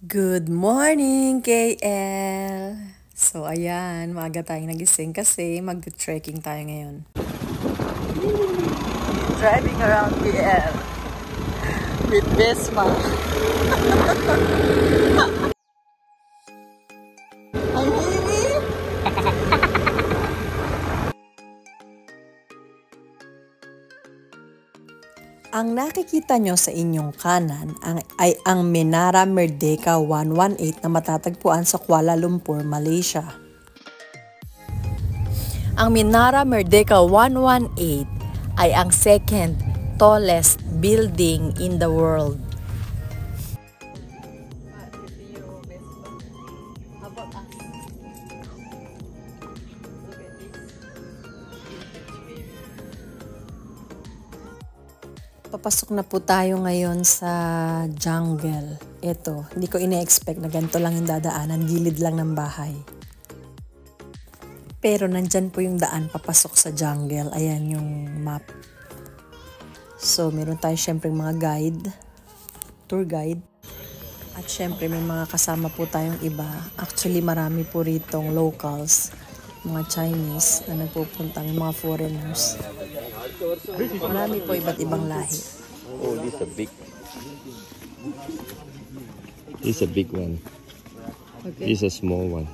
Good morning, KL! So, ayan, maaga tayong nagising kasi mag-trekking tayo ngayon. Driving around KL with Vespa. Ang hili! Ang nakikita nyo sa inyong kanan ay ang Menara Merdeka 118 na matatagpuan sa Kuala Lumpur, Malaysia. Ang Menara Merdeka 118 ay ang second tallest building in the world. Papasok na po tayo ngayon sa jungle. Ito, hindi ko ine-expect na ganito lang yung dadaanan, gilid lang ng bahay. Pero nandyan po yung daan papasok sa jungle. Ayan yung map. So, meron tayo syempre mga guide, tour guide. At syempre may mga kasama po tayong iba. Actually, marami po ritong locals, mga Chinese na nagpupunta, mga foreigners. Marami po iba't ibang lahi. Oh, this is a big. This is a big one. Okay. This is a small one.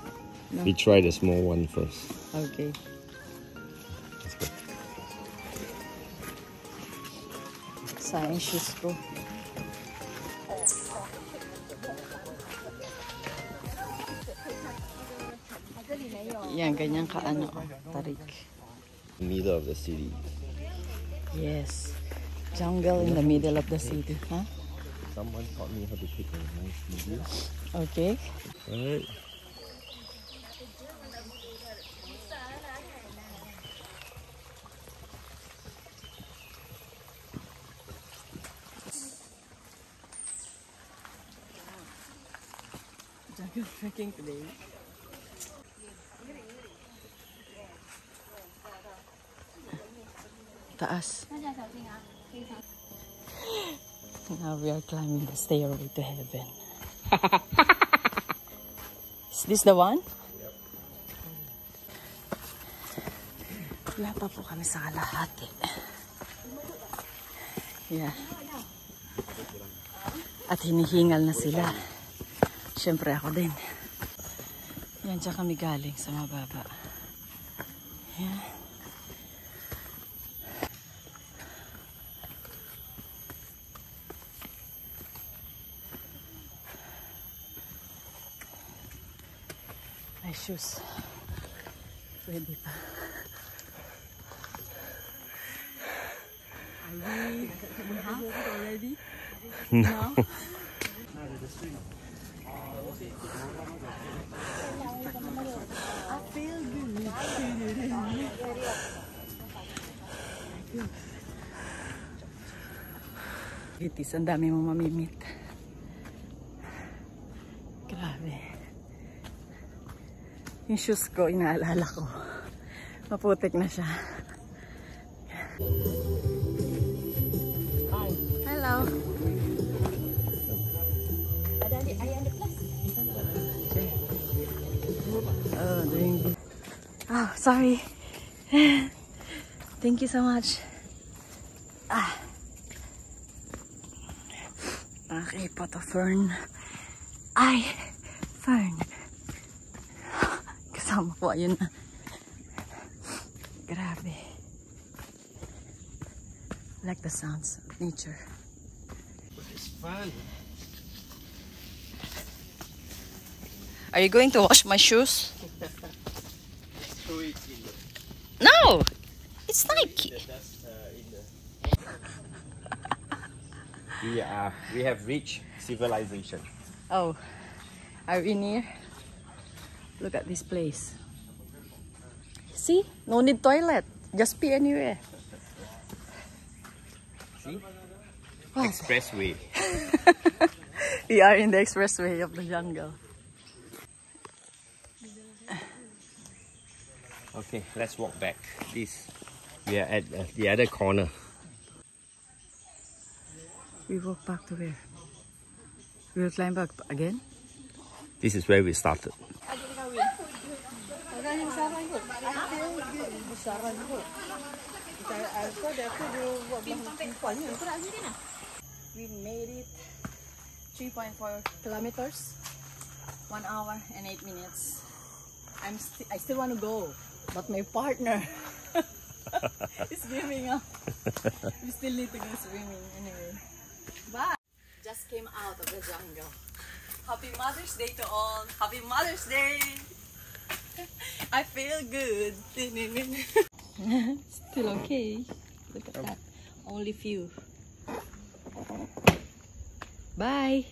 No. We try the small one first. Okay. Let's go. Sayang shoes ko. Yan, ganyan ka tarik. Middle of the city. Yes. Jungle in the middle of the city, huh? Someone taught me how to take a nice video. Okay. Alright. Jungle trekking today. Taas. Now we are climbing the stairway to heaven. Is this the one? Wala pa po kami sa kalahati. Yeah. At hinihingal na sila. Siyempre ako din. Yan, dyan kami galing sa mababa. Yeah. My shoes. Pwede pa. Are we half already? No? I feel good. Itis, ang dami mong mamimit. Grabe. Yung shoes ko, inaalala ko. Maputik na siya. Hello. Oh, doing this. Oh, sorry. Thank you so much. Okay, pot of fern. Ay, fern. Kasama po, ayun na. Grabe. Like the sounds of nature. It's fun. Are you going to wash my shoes? No! It's Nike. We have reached civilization. Oh, are we near? Look at this place. See? No need toilet. Just pee anywhere. See? What? Expressway. We are in the expressway of the jungle. Okay, let's walk back. We are at the other corner. We walk back to where? We will climb back again? This is where we started. We made it 3.4 kilometers, 1 hour and 8 minutes. I still want to go, but my partner is giving up. We still need to go swimming anyway. Bye. Just came out of the jungle. Happy Mother's Day to all. Happy Mother's Day. I feel good. Still okay. Look at that. Only few. Bye.